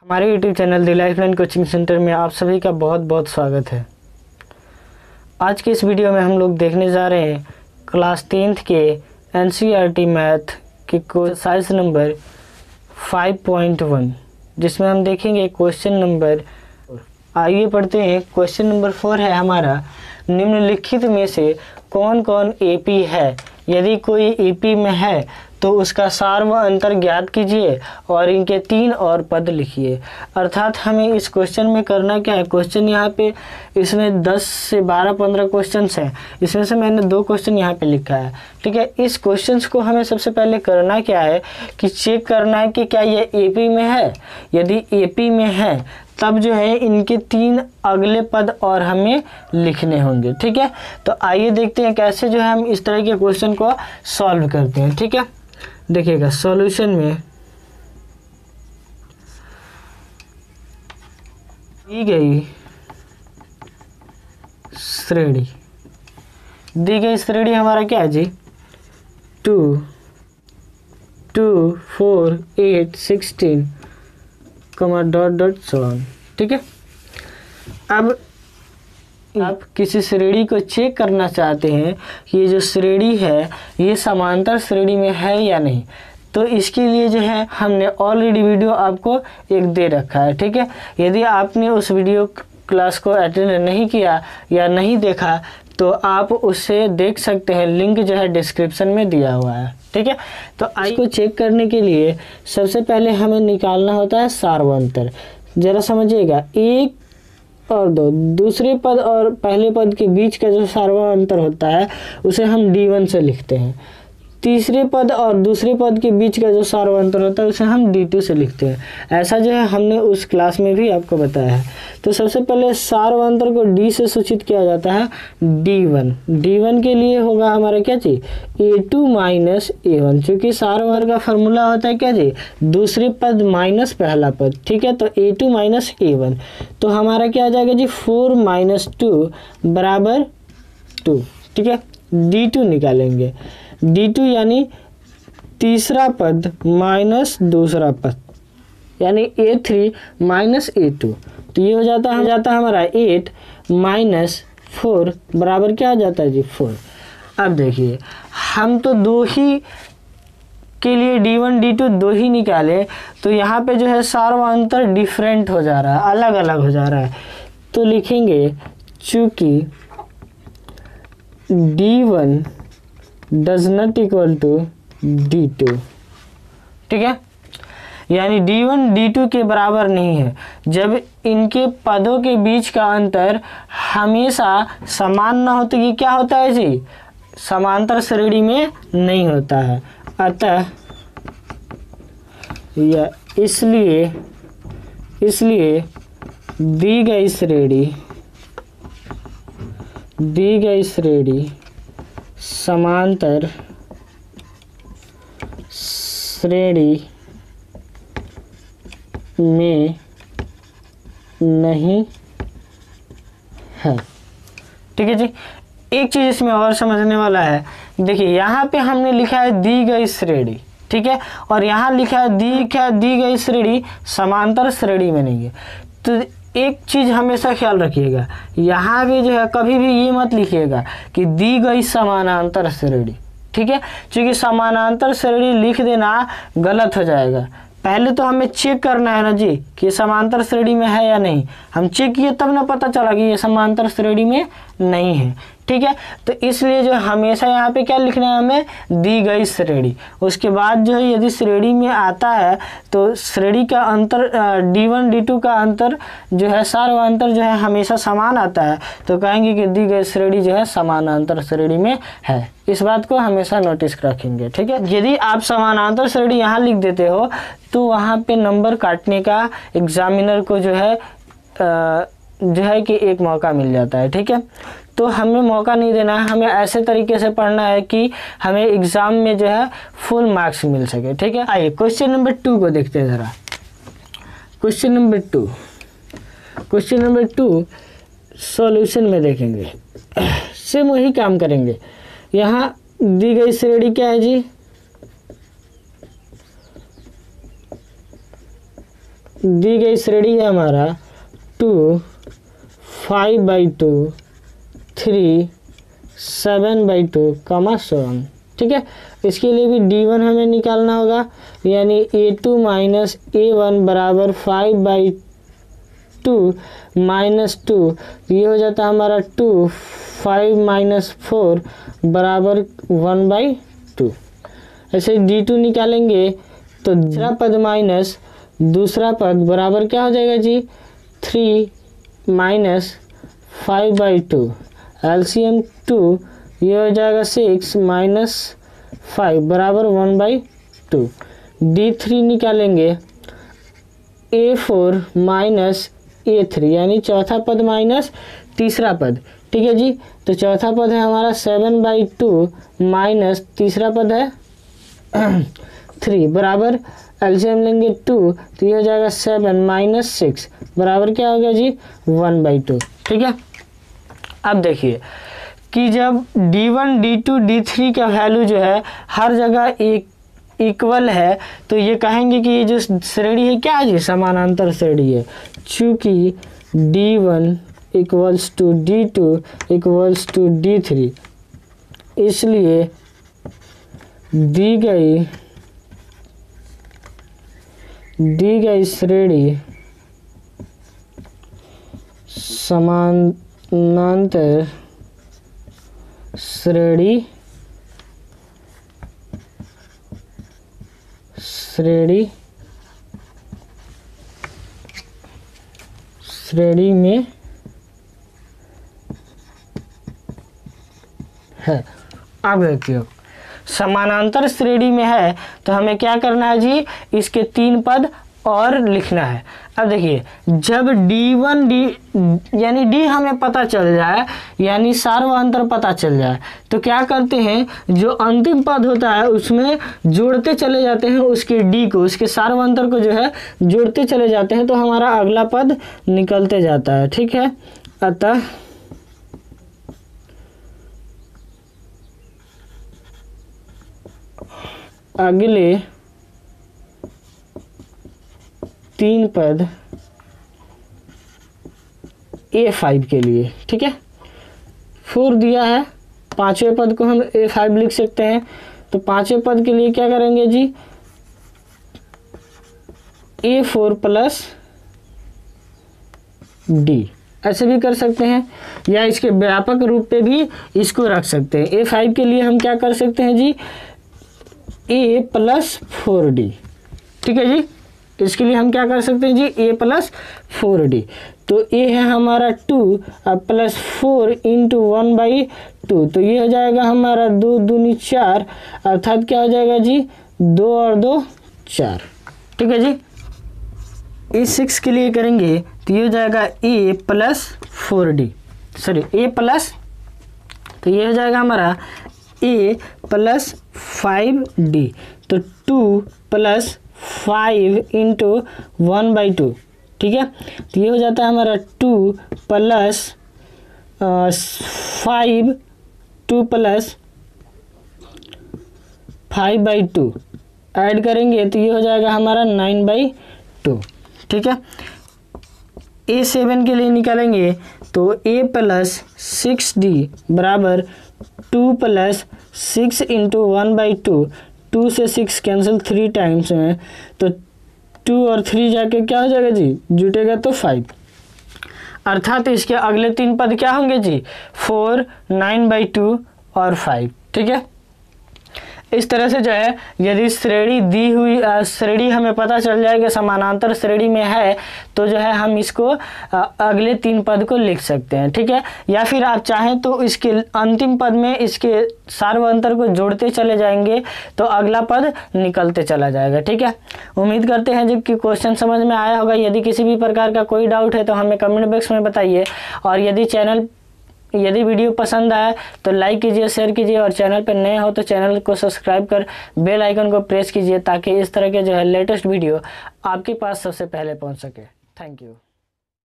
हमारे YouTube channel the lifeline coaching centre में आप सभी का बहुत बहुत स्वागत है। आज के इस वीडियो में हम लोग देखने जा रहे हैं क्लास 10th के NCERT मैथ के एक्सरसाइज नंबर 5.1, जिसमें हम देखेंगे क्वेश्चन नंबर। आइए पढ़ते हैं। क्वेश्चन नंबर 4 है हमारा, निम्नलिखित में से कौन कौन AP है? यदि कोई AP में है तो उसका सार व अंतर ज्ञात कीजिए और इनके 3 और पद लिखिए। अर्थात हमें इस क्वेश्चन में करना क्या है, क्वेश्चन यहाँ पे इसमें 10 से 12-15 क्वेश्चंस हैं। इसमें से मैंने 2 क्वेश्चन यहाँ पे लिखा है, ठीक है। इस क्वेश्चंस को हमें सबसे पहले करना क्या है कि चेक करना है कि क्या ये AP में है। यदि AP में है तब जो है इनके 3 अगले पद और हमें लिखने होंगे, ठीक है। तो आइए देखते हैं कैसे जो है हम इस तरह के क्वेश्चन को सॉल्व करते हैं, ठीक है। देखिएगा सॉल्यूशन में दी गई श्रेणी हमारा क्या है जी, 2, 2, 4, 8, 16, डॉट सो ऑन, ठीक है। अब आप किसी श्रेणी को चेक करना चाहते हैं कि ये जो श्रेणी है ये समांतर श्रेणी में है या नहीं, तो इसके लिए जो है हमने ऑलरेडी वीडियो आपको एक दे रखा है, ठीक है। यदि आपने उस वीडियो क्लास को अटेंड नहीं किया या नहीं देखा तो आप उससे देख सकते हैं, लिंक जो है डिस्क्रिप्शन में दिया हुआ है, ठीक है। तो इसको चेक करने के लिए सबसे पहले हमें निकालना होता है सार व अंतर। जरा समझिएगा, 1 और 2 दूसरे पद और पहले पद के बीच का जो सार व अंतर होता है उसे हम D1 से लिखते हैं। तीसरे पद और दूसरे पद के बीच का जो सार व अंतर होता है उसे हम D2 से लिखते हैं। ऐसा जो है हमने उस क्लास में भी आपको बताया है। तो सबसे पहले सार व अंतर को D से सूचित किया जाता है D1। D1 के लिए होगा हमारा क्या चीज, A2 माइनस A1, क्योंकि सार व अंतर का फॉर्मूला होता है क्या जी, दूसरे पद माइनस पहला पद, ठीक है। तो A2 माइनस A1, तो हमारा क्या आ जाएगा जी, 4 माइनस 2 बराबर 2, ठीक है। D2 निकालेंगे, D2 यानी तीसरा पद माइनस दूसरा पद, यानी A3 माइनस A2, तो ये हो जाता है हमारा 8 माइनस 4 बराबर क्या आ जाता है जी, 4। अब देखिए हम तो 2 ही के लिए D1 D2 2 ही निकाले, तो यहाँ पे जो है सार व अंतर डिफरेंट हो जा रहा है, अलग अलग हो जा रहा है। तो लिखेंगे चूँकि D1 does not equal to D2, ठीक है। यानी D1 D2 के बराबर नहीं है। जब इनके पदों के बीच का अंतर हमेशा समान ना हो तो ये क्या होता है जी, समांतर श्रेणी में नहीं होता है। अतः या इसलिए दी गई श्रेणी समांतर श्रेणी में नहीं है, ठीक है जी। एक चीज इसमें और समझने वाला है, देखिए यहाँ पे हमने लिखा है दी गई श्रेणी, ठीक है, और यहाँ लिखा है दी गई श्रेणी समांतर श्रेणी में नहीं है। तो एक चीज हमेशा ख्याल रखिएगा, यहाँ भी जो है कभी भी ये मत लिखिएगा कि दी गई समानांतर श्रेणी, ठीक है, क्योंकि समानांतर श्रेणी लिख देना गलत हो जाएगा। पहले तो हमें चेक करना है ना जी कि समांतर श्रेणी में है या नहीं। हम चेक किए तब ना पता चला कि ये समांतर श्रेणी में नहीं है, ठीक है। तो इसलिए जो हमेशा यहाँ पे क्या लिखना है, हमें दी गई श्रेणी। उसके बाद जो है यदि श्रेणी में आता है तो श्रेणी का अंतर D1 D2 का अंतर जो है सार व अंतर जो है हमेशा समान आता है, तो कहेंगे कि दी गई श्रेणी जो है समानांतर श्रेणी में है। इस बात को हमेशा नोटिस रखेंगे, ठीक है। यदि आप समानांतर श्रेणी यहाँ लिख देते हो तो वहाँ पे नंबर काटने का एग्जामिनर को जो है कि एक मौका मिल जाता है, ठीक है। तो हमें मौका नहीं देना है, हमें ऐसे तरीके से पढ़ना है कि हमें एग्जाम में जो है फुल मार्क्स मिल सके, ठीक है। आइए क्वेश्चन नंबर 2 को देखते हैं जरा। क्वेश्चन नंबर 2 सॉल्यूशन में देखेंगे, सेम वही काम करेंगे। यहाँ दी गई श्रेणी क्या है जी, दी गई श्रेणी है हमारा 2, 5/2, 3, 7/2, 7। ठीक है, इसके लिए भी D1 हमें निकालना होगा, यानी A2 माइनस A1 बराबर 5/2 माइनस 2, ये हो जाता है हमारा 2, 5 माइनस 4 बराबर 1/2। ऐसे D2 निकालेंगे तो दूसरा पद माइनस दूसरा पद बराबर क्या हो जाएगा जी, 3 माइनस 5/2, LCM 2, ये हो जाएगा 6 माइनस 5 बराबर 1/2। D3 निकालेंगे A4 माइनस A3, यानी चौथा पद माइनस तीसरा पद। ठीक है जी, तो चौथा पद है हमारा 7/2 माइनस तीसरा पद है 3 बराबर एलसीएम लेंगे 2, तो ये हो जाएगा 7 माइनस 6 बराबर क्या हो गया जी, 1/2। ठीक है, अब देखिए कि जब D1, D2, D3 का वैल्यू जो है हर जगह इक्वल है, तो ये कहेंगे कि ये जो श्रेणी है क्या है जी, समानांतर श्रेणी है। चूँकि D1 equals to D2 equals to D3, इसलिए दी गई श्रेणी समानांतर श्रेणी में है। अब देखिए समानांतर श्रेणी में है तो हमें क्या करना है जी, इसके 3 पद और लिखना है। अब देखिए जब D1 यानी D हमें पता चल जाए, यानी सार्वअंतर पता चल जाए, तो क्या करते हैं, जो अंतिम पद होता है उसमें जोड़ते चले जाते हैं उसके D को, उसके सार्वअंतर को जो है जोड़ते चले जाते हैं, तो हमारा अगला पद निकलते जाता है। ठीक है, अतः अगले 3 पद A5 के लिए, ठीक है 4 दिया है, 5वें पद को हम A5 लिख सकते हैं। तो 5वें पद के लिए क्या करेंगे जी, A4 प्लस D, ऐसे भी कर सकते हैं, या इसके व्यापक रूप पे भी इसको रख सकते हैं। A5 के लिए हम क्या कर सकते हैं जी, A प्लस 4D। ठीक है जी, इसके लिए हम क्या कर सकते हैं जी, A प्लस 4D। तो A है हमारा 2 और प्लस 4 इंटू 1/2, तो ये हो जाएगा हमारा 2 दूनी 4, अर्थात क्या हो जाएगा जी, 2 और 2 4। ठीक है जी, A6 के लिए करेंगे तो ये हो जाएगा A plus 4D, sorry A plus, तो ये हो जाएगा हमारा A प्लस 5D, तो 2 प्लस 5 इंटू 1/2। ठीक है, तो ये हो जाता है हमारा 2 प्लस 5, 2 प्लस 5/2 ऐड करेंगे तो ये हो जाएगा हमारा 9/2। ठीक है, A7 के लिए निकालेंगे तो A प्लस 6D बराबर 2 प्लस 6 इंटू 1/2, 2 से 6 कैंसिल 3 टाइम्स में, तो 2 और 3 जाके क्या हो जाएगा जी, जुटेगा तो 5, अर्थात इसके अगले 3 पद क्या होंगे जी, 4, 9/2 और 5। ठीक है, इस तरह से जो है यदि श्रेणी दी हुई श्रेणी हमें पता चल जाए कि समानांतर श्रेणी में है, तो जो है हम इसको अगले 3 पद को लिख सकते हैं। ठीक है, या फिर आप चाहें तो इसके अंतिम पद में इसके सार्वअंतर को जोड़ते चले जाएंगे तो अगला पद निकलते चला जाएगा। ठीक है, उम्मीद करते हैं जब कि क्वेश्चन समझ में आया होगा। यदि किसी भी प्रकार का कोई डाउट है तो हमें कमेंट बॉक्स में बताइए, और यदि वीडियो पसंद आया तो लाइक कीजिए, शेयर कीजिए, और चैनल पर नए हो तो चैनल को सब्सक्राइब कर बेल आइकन को प्रेस कीजिए, ताकि इस तरह के जो है लेटेस्ट वीडियो आपके पास सबसे पहले पहुंच सके। Thank you.